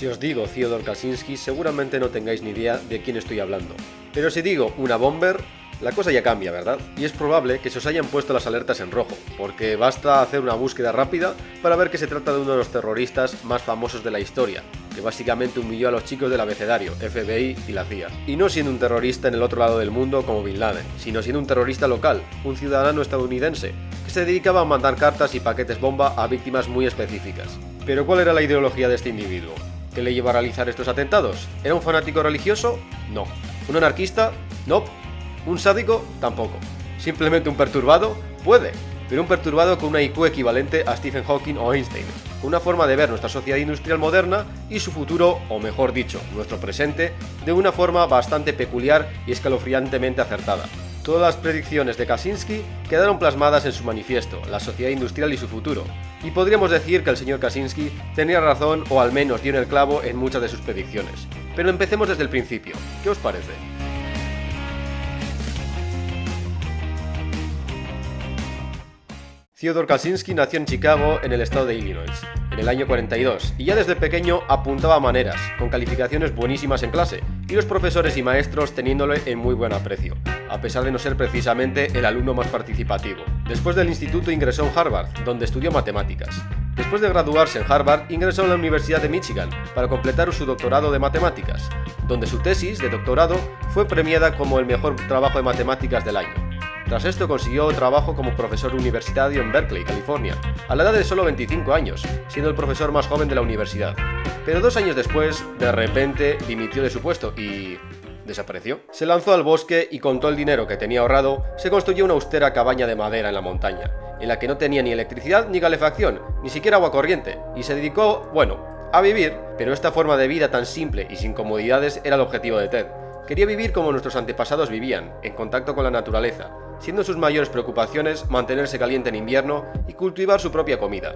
Si os digo Fyodor Kaczynski, seguramente no tengáis ni idea de quién estoy hablando. Pero si digo una bomber, la cosa ya cambia, ¿verdad? Y es probable que se os hayan puesto las alertas en rojo, porque basta hacer una búsqueda rápida para ver que se trata de uno de los terroristas más famosos de la historia, que básicamente humilló a los chicos del abecedario, FBI y la CIA. Y no siendo un terrorista en el otro lado del mundo como Bin Laden, sino siendo un terrorista local, un ciudadano estadounidense, que se dedicaba a mandar cartas y paquetes bomba a víctimas muy específicas. Pero ¿cuál era la ideología de este individuo? ¿Qué le llevó a realizar estos atentados? ¿Era un fanático religioso? No. ¿Un anarquista? No. ¿Un sádico? Tampoco. ¿Simplemente un perturbado? Puede, pero un perturbado con una IQ equivalente a Stephen Hawking o Einstein, con una forma de ver nuestra sociedad industrial moderna y su futuro, o mejor dicho, nuestro presente, de una forma bastante peculiar y escalofriantemente acertada. Todas las predicciones de Kaczynski quedaron plasmadas en su manifiesto, La sociedad industrial y su futuro, y podríamos decir que el señor Kaczynski tenía razón o al menos dio en el clavo en muchas de sus predicciones. Pero empecemos desde el principio. ¿Qué os parece? Fyodor Kaczynski nació en Chicago, en el estado de Illinois, en el año 42, y ya desde pequeño apuntaba a maneras, con calificaciones buenísimas en clase, y los profesores y maestros teniéndole en muy buen aprecio, a pesar de no ser precisamente el alumno más participativo. Después del instituto ingresó en Harvard, donde estudió matemáticas. Después de graduarse en Harvard, ingresó en la Universidad de Michigan para completar su doctorado de matemáticas, donde su tesis de doctorado fue premiada como el mejor trabajo de matemáticas del año. Tras esto consiguió trabajo como profesor universitario en Berkeley, California, a la edad de solo 25 años, siendo el profesor más joven de la universidad. Pero 2 años después, de repente, dimitió de su puesto y desapareció. Se lanzó al bosque y con todo el dinero que tenía ahorrado, se construyó una austera cabaña de madera en la montaña, en la que no tenía ni electricidad ni calefacción, ni siquiera agua corriente, y se dedicó, a vivir, pero esta forma de vida tan simple y sin comodidades era el objetivo de Ted. Quería vivir como nuestros antepasados vivían, en contacto con la naturaleza, siendo sus mayores preocupaciones mantenerse caliente en invierno y cultivar su propia comida.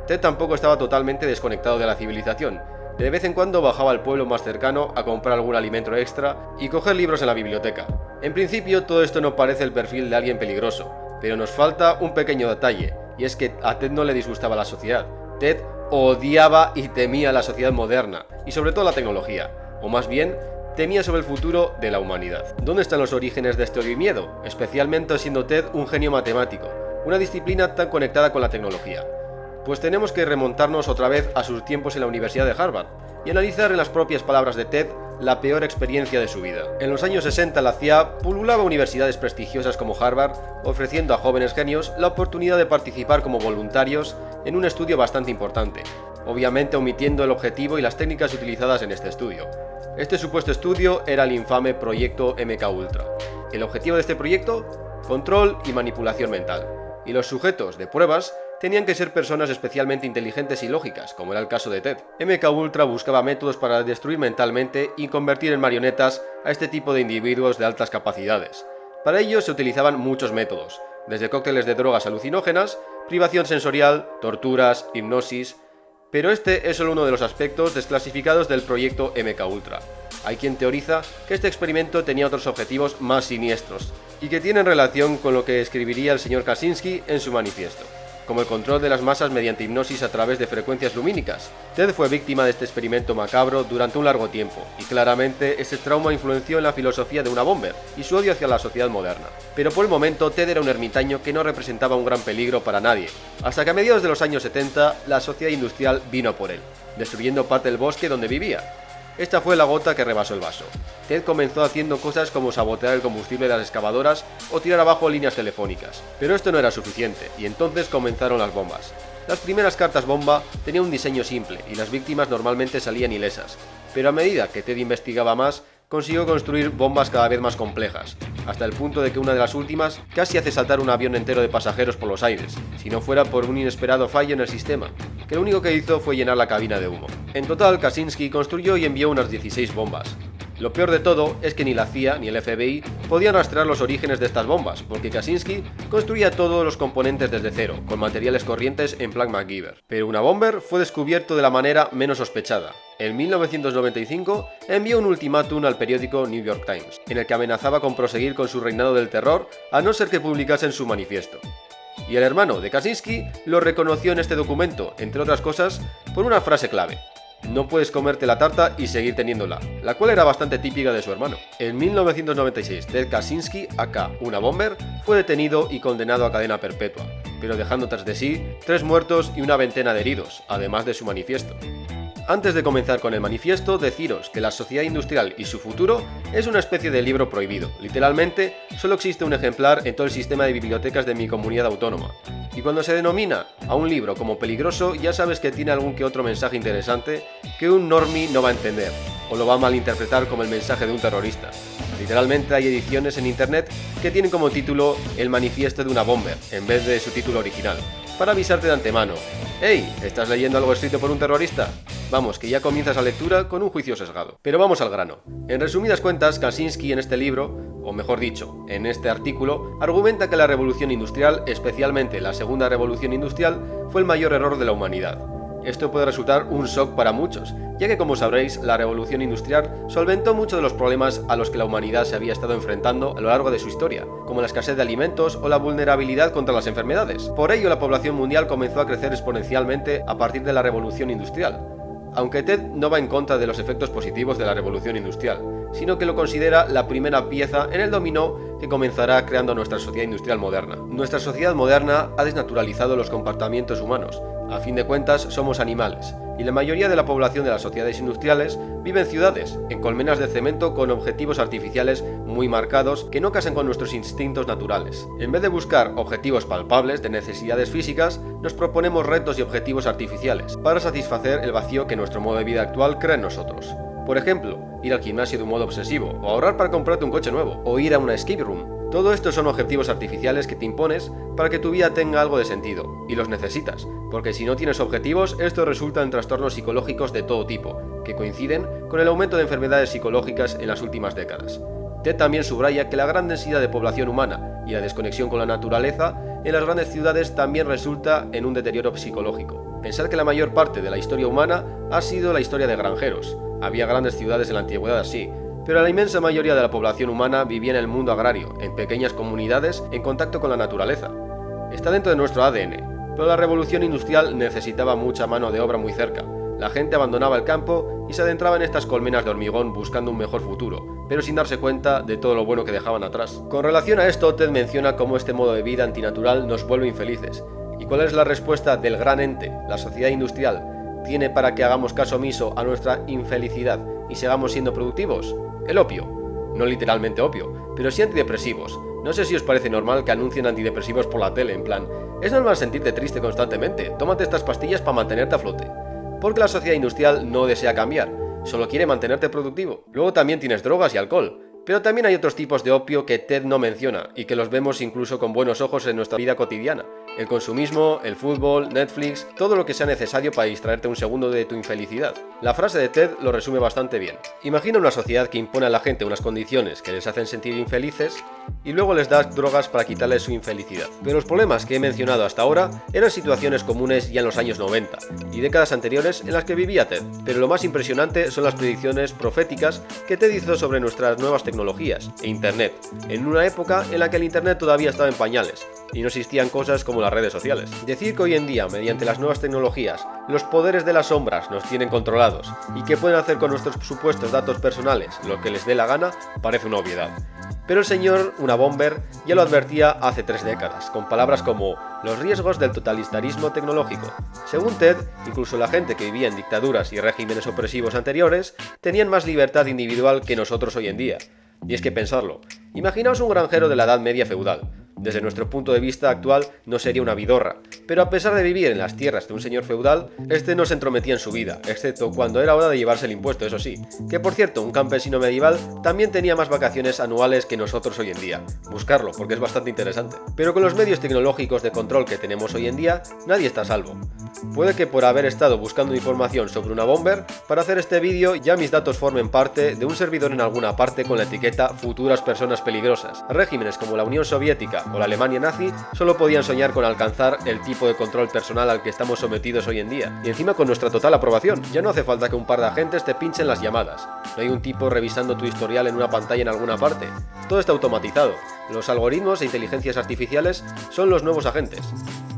Ted tampoco estaba totalmente desconectado de la civilización. De vez en cuando bajaba al pueblo más cercano a comprar algún alimento extra y coger libros en la biblioteca. En principio todo esto no parece el perfil de alguien peligroso, pero nos falta un pequeño detalle, y es que a Ted no le disgustaba la sociedad. Ted odiaba y temía la sociedad moderna, y sobre todo la tecnología, o más bien, temía sobre el futuro de la humanidad. ¿Dónde están los orígenes de este odio y miedo? Especialmente siendo Ted un genio matemático, una disciplina tan conectada con la tecnología. Pues tenemos que remontarnos otra vez a sus tiempos en la Universidad de Harvard y analizar en las propias palabras de Ted la peor experiencia de su vida. En los años 60 la CIA pululaba universidades prestigiosas como Harvard, ofreciendo a jóvenes genios la oportunidad de participar como voluntarios en un estudio bastante importante, obviamente omitiendo el objetivo y las técnicas utilizadas en este estudio. Este supuesto estudio era el infame proyecto MKUltra. El objetivo de este proyecto, control y manipulación mental. Y los sujetos de pruebas tenían que ser personas especialmente inteligentes y lógicas, como era el caso de Ted. MKUltra buscaba métodos para destruir mentalmente y convertir en marionetas a este tipo de individuos de altas capacidades. Para ello se utilizaban muchos métodos, desde cócteles de drogas alucinógenas, privación sensorial, torturas, hipnosis. Pero este es solo uno de los aspectos desclasificados del proyecto MKUltra. Hay quien teoriza que este experimento tenía otros objetivos más siniestros y que tienen relación con lo que escribiría el señor Kaczynski en su manifiesto, como el control de las masas mediante hipnosis a través de frecuencias lumínicas. Ted fue víctima de este experimento macabro durante un largo tiempo, y claramente ese trauma influenció en la filosofía de una bomber y su odio hacia la sociedad moderna. Pero por el momento Ted era un ermitaño que no representaba un gran peligro para nadie, hasta que a mediados de los años 70 la sociedad industrial vino por él, destruyendo parte del bosque donde vivía. Esta fue la gota que rebasó el vaso. Ted comenzó haciendo cosas como sabotear el combustible de las excavadoras o tirar abajo líneas telefónicas. Pero esto no era suficiente, y entonces comenzaron las bombas. Las primeras cartas bomba tenían un diseño simple, y las víctimas normalmente salían ilesas. Pero a medida que Ted investigaba más, consiguió construir bombas cada vez más complejas, hasta el punto de que una de las últimas casi hace saltar un avión entero de pasajeros por los aires, si no fuera por un inesperado fallo en el sistema, que lo único que hizo fue llenar la cabina de humo. En total, Kaczynski construyó y envió unas 16 bombas. Lo peor de todo es que ni la CIA ni el FBI podían rastrear los orígenes de estas bombas, porque Kaczynski construía todos los componentes desde cero, con materiales corrientes en plan MacGyver. Pero una bomber fue descubierto de la manera menos sospechada. En 1995 envió un ultimátum al periódico New York Times, en el que amenazaba con proseguir con su reinado del terror a no ser que publicasen su manifiesto. Y el hermano de Kaczynski lo reconoció en este documento, entre otras cosas, por una frase clave: no puedes comerte la tarta y seguir teniéndola, la cual era bastante típica de su hermano. En 1996, Ted Kaczynski, aka Una Bomber, fue detenido y condenado a cadena perpetua, pero dejando tras de sí 3 muertos y una veintena de heridos, además de su manifiesto. Antes de comenzar con el manifiesto, deciros que la sociedad industrial y su futuro es una especie de libro prohibido. Literalmente, solo existe un ejemplar en todo el sistema de bibliotecas de mi comunidad autónoma. Y cuando se denomina a un libro como peligroso, ya sabes que tiene algún que otro mensaje interesante que un normie no va a entender, o lo va a malinterpretar como el mensaje de un terrorista. Literalmente hay ediciones en internet que tienen como título El manifiesto de una bomber, en vez de su título original, para avisarte de antemano. ¡Hey! ¿Estás leyendo algo escrito por un terrorista? Vamos, que ya comienzas la lectura con un juicio sesgado. Pero vamos al grano. En resumidas cuentas, Kaczynski en este libro, o mejor dicho, en este artículo, argumenta que la revolución industrial, especialmente la segunda revolución industrial, fue el mayor error de la humanidad. Esto puede resultar un shock para muchos, ya que como sabréis, la revolución industrial solventó muchos de los problemas a los que la humanidad se había estado enfrentando a lo largo de su historia, como la escasez de alimentos o la vulnerabilidad contra las enfermedades. Por ello, la población mundial comenzó a crecer exponencialmente a partir de la revolución industrial. Aunque Ted no va en contra de los efectos positivos de la revolución industrial, sino que lo considera la primera pieza en el dominó que comenzará creando nuestra sociedad industrial moderna. Nuestra sociedad moderna ha desnaturalizado los comportamientos humanos. A fin de cuentas, somos animales, y la mayoría de la población de las sociedades industriales vive en ciudades, en colmenas de cemento con objetivos artificiales muy marcados que no casan con nuestros instintos naturales. En vez de buscar objetivos palpables de necesidades físicas, nos proponemos retos y objetivos artificiales para satisfacer el vacío que nuestro modo de vida actual crea en nosotros. Por ejemplo, ir al gimnasio de un modo obsesivo, o ahorrar para comprarte un coche nuevo, o ir a una escape room. Todo esto son objetivos artificiales que te impones para que tu vida tenga algo de sentido, y los necesitas, porque si no tienes objetivos, esto resulta en trastornos psicológicos de todo tipo, que coinciden con el aumento de enfermedades psicológicas en las últimas décadas. Ted también subraya que la gran densidad de población humana y la desconexión con la naturaleza en las grandes ciudades también resulta en un deterioro psicológico. Pensar que la mayor parte de la historia humana ha sido la historia de granjeros. Había grandes ciudades en la antigüedad, sí, pero la inmensa mayoría de la población humana vivía en el mundo agrario, en pequeñas comunidades en contacto con la naturaleza. Está dentro de nuestro ADN, pero la revolución industrial necesitaba mucha mano de obra muy cerca. La gente abandonaba el campo y se adentraba en estas colmenas de hormigón buscando un mejor futuro, pero sin darse cuenta de todo lo bueno que dejaban atrás. Con relación a esto, Ted menciona cómo este modo de vida antinatural nos vuelve infelices. ¿Y cuál es la respuesta del gran ente, la sociedad industrial, tiene para que hagamos caso omiso a nuestra infelicidad y sigamos siendo productivos? El opio. No literalmente opio, pero sí antidepresivos. No sé si os parece normal que anuncien antidepresivos por la tele, en plan, es normal sentirte triste constantemente, tómate estas pastillas para mantenerte a flote. Porque la sociedad industrial no desea cambiar, solo quiere mantenerte productivo. Luego también tienes drogas y alcohol, pero también hay otros tipos de opio que Ted no menciona y que los vemos incluso con buenos ojos en nuestra vida cotidiana. El consumismo, el fútbol, Netflix, todo lo que sea necesario para distraerte un segundo de tu infelicidad. La frase de Ted lo resume bastante bien. Imagina una sociedad que impone a la gente unas condiciones que les hacen sentir infelices y luego les das drogas para quitarles su infelicidad. Pero los problemas que he mencionado hasta ahora eran situaciones comunes ya en los años 90 y décadas anteriores en las que vivía Ted. Pero lo más impresionante son las predicciones proféticas que Ted hizo sobre nuestras nuevas tecnologías e Internet, en una época en la que el Internet todavía estaba en pañales y no existían cosas como las redes sociales. Decir que hoy en día, mediante las nuevas tecnologías, los poderes de las sombras nos tienen controlados y que pueden hacer con nuestros supuestos datos personales lo que les dé la gana, parece una obviedad. Pero el señor Una Bomber ya lo advertía hace 3 décadas, con palabras como los riesgos del totalitarismo tecnológico. Según Ted, incluso la gente que vivía en dictaduras y regímenes opresivos anteriores tenían más libertad individual que nosotros hoy en día. Y es que pensadlo, imaginaos un granjero de la Edad Media feudal. Desde nuestro punto de vista actual no sería una vidorra, pero a pesar de vivir en las tierras de un señor feudal, este no se entrometía en su vida, excepto cuando era hora de llevarse el impuesto, eso sí. Que por cierto, un campesino medieval también tenía más vacaciones anuales que nosotros hoy en día. Buscarlo, porque es bastante interesante. Pero con los medios tecnológicos de control que tenemos hoy en día, nadie está a salvo. Puede que por haber estado buscando información sobre Una Bomber, para hacer este vídeo ya mis datos formen parte de un servidor en alguna parte con la etiqueta futuras personas peligrosas. Regímenes como la Unión Soviética o la Alemania nazi solo podían soñar con alcanzar el tipo de control personal al que estamos sometidos hoy en día, y encima con nuestra total aprobación. Ya no hace falta que un par de agentes te pinchen las llamadas, no hay un tipo revisando tu historial en una pantalla en alguna parte, todo está automatizado. Los algoritmos e inteligencias artificiales son los nuevos agentes.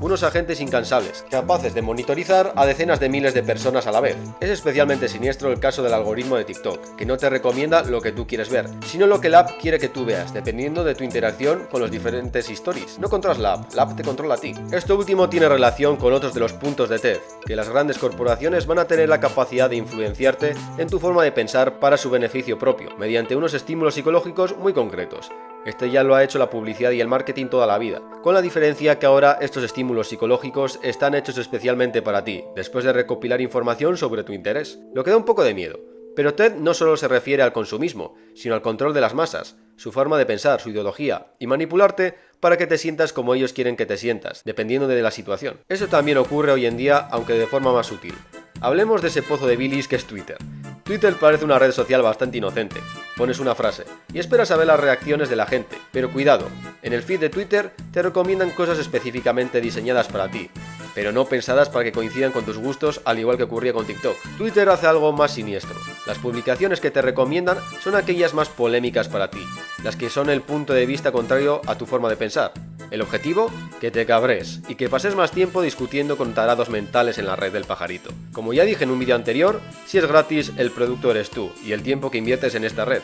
unos agentes incansables, capaces de monitorizar a decenas de miles de personas a la vez. Es especialmente siniestro el caso del algoritmo de TikTok, que no te recomienda lo que tú quieres ver, sino lo que la app quiere que tú veas, dependiendo de tu interacción con los diferentes stories. No controlas la app te controla a ti. Esto último tiene relación con otros de los puntos de TED, que las grandes corporaciones van a tener la capacidad de influenciarte en tu forma de pensar para su beneficio propio, mediante unos estímulos psicológicos muy concretos. Este ya lo ha hecho la publicidad y el marketing toda la vida, con la diferencia que ahora estos estímulos psicológicos están hechos especialmente para ti, después de recopilar información sobre tu interés, lo que da un poco de miedo. Pero TED no solo se refiere al consumismo, sino al control de las masas, su forma de pensar, su ideología, y manipularte para que te sientas como ellos quieren que te sientas, dependiendo de la situación. Eso también ocurre hoy en día, aunque de forma más sutil. Hablemos de ese pozo de bilis que es Twitter. Twitter parece una red social bastante inocente. Pones una frase y esperas a ver las reacciones de la gente, pero cuidado, en el feed de Twitter te recomiendan cosas específicamente diseñadas para ti, pero no pensadas para que coincidan con tus gustos, al igual que ocurría con TikTok. Twitter hace algo más siniestro. Las publicaciones que te recomiendan son aquellas más polémicas para ti, las que son el punto de vista contrario a tu forma de pensar. El objetivo, que te cabres y que pases más tiempo discutiendo con tarados mentales en la red del pajarito. Como ya dije en un vídeo anterior, si es gratis, el producto eres tú y el tiempo que inviertes en esta red.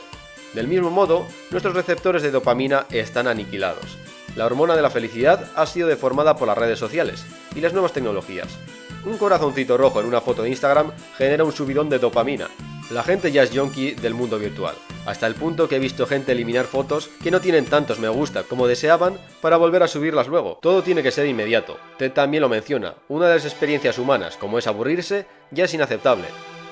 Del mismo modo, nuestros receptores de dopamina están aniquilados. La hormona de la felicidad ha sido deformada por las redes sociales y las nuevas tecnologías. Un corazoncito rojo en una foto de Instagram genera un subidón de dopamina. La gente ya es junkie del mundo virtual, hasta el punto que he visto gente eliminar fotos que no tienen tantos me gusta como deseaban para volver a subirlas luego. Todo tiene que ser inmediato. TED también lo menciona, una de las experiencias humanas, como es aburrirse, ya es inaceptable.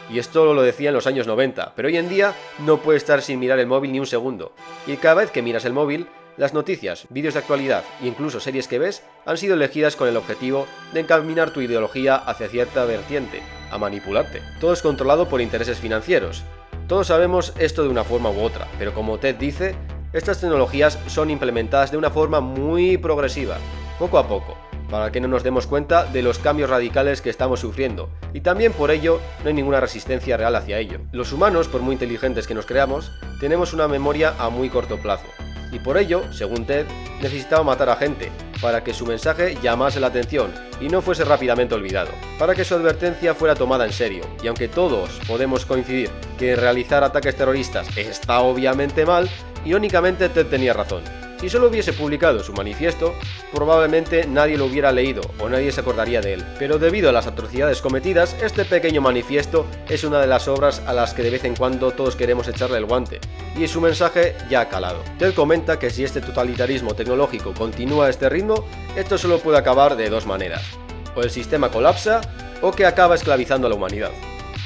Y esto lo decía en los años 90, pero hoy en día no puedes estar sin mirar el móvil ni un segundo. Y cada vez que miras el móvil, las noticias, vídeos de actualidad e incluso series que ves han sido elegidas con el objetivo de encaminar tu ideología hacia cierta vertiente, a manipularte. Todo es controlado por intereses financieros. Todos sabemos esto de una forma u otra, pero como Ted dice, estas tecnologías son implementadas de una forma muy progresiva, poco a poco, para que no nos demos cuenta de los cambios radicales que estamos sufriendo, y también por ello no hay ninguna resistencia real hacia ello. Los humanos, por muy inteligentes que nos creamos, tenemos una memoria a muy corto plazo. Y por ello, según Ted, necesitaba matar a gente, para que su mensaje llamase la atención y no fuese rápidamente olvidado, para que su advertencia fuera tomada en serio. Y aunque todos podemos coincidir que realizar ataques terroristas está obviamente mal, irónicamente Ted tenía razón. Si solo hubiese publicado su manifiesto, probablemente nadie lo hubiera leído o nadie se acordaría de él. Pero debido a las atrocidades cometidas, este pequeño manifiesto es una de las obras a las que de vez en cuando todos queremos echarle el guante, y su mensaje ya ha calado. Ted comenta que si este totalitarismo tecnológico continúa a este ritmo, esto solo puede acabar de dos maneras: o el sistema colapsa, o que acaba esclavizando a la humanidad.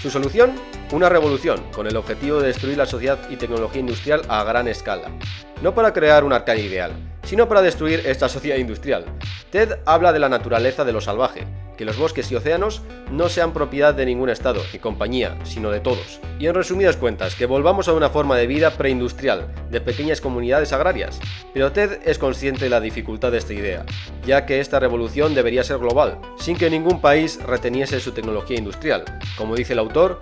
Su solución: una revolución, con el objetivo de destruir la sociedad y tecnología industrial a gran escala. No para crear un Arcadia ideal, sino para destruir esta sociedad industrial. Ted habla de la naturaleza de lo salvaje, que los bosques y océanos no sean propiedad de ningún estado ni compañía, sino de todos. Y en resumidas cuentas, que volvamos a una forma de vida preindustrial, de pequeñas comunidades agrarias. Pero Ted es consciente de la dificultad de esta idea, ya que esta revolución debería ser global, sin que ningún país reteniese su tecnología industrial. Como dice el autor,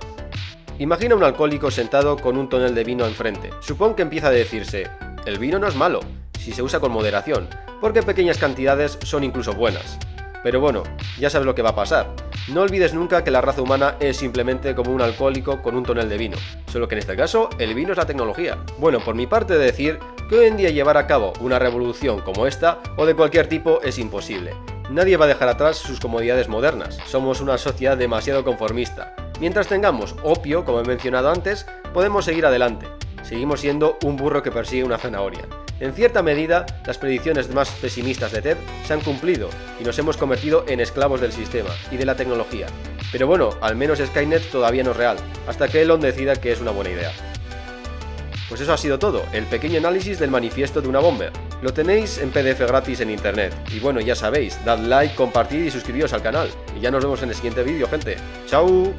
imagina un alcohólico sentado con un tonel de vino enfrente. Supón que empieza a decirse: el vino no es malo, si se usa con moderación, porque pequeñas cantidades son incluso buenas. Pero bueno, ya sabes lo que va a pasar. No olvides nunca que la raza humana es simplemente como un alcohólico con un tonel de vino, solo que en este caso el vino es la tecnología. Bueno, por mi parte, de decir que hoy en día llevar a cabo una revolución como esta o de cualquier tipo es imposible. Nadie va a dejar atrás sus comodidades modernas. Somos una sociedad demasiado conformista. Mientras tengamos opio, como he mencionado antes, podemos seguir adelante. Seguimos siendo un burro que persigue una zanahoria. En cierta medida, las predicciones más pesimistas de Ted se han cumplido y nos hemos convertido en esclavos del sistema y de la tecnología. Pero bueno, al menos Skynet todavía no es real, hasta que Elon decida que es una buena idea. Pues eso ha sido todo, el pequeño análisis del manifiesto de una bomber. Lo tenéis en PDF gratis en internet. Y bueno, ya sabéis, dad like, compartid y suscribíos al canal. Y ya nos vemos en el siguiente vídeo, gente. ¡Chao!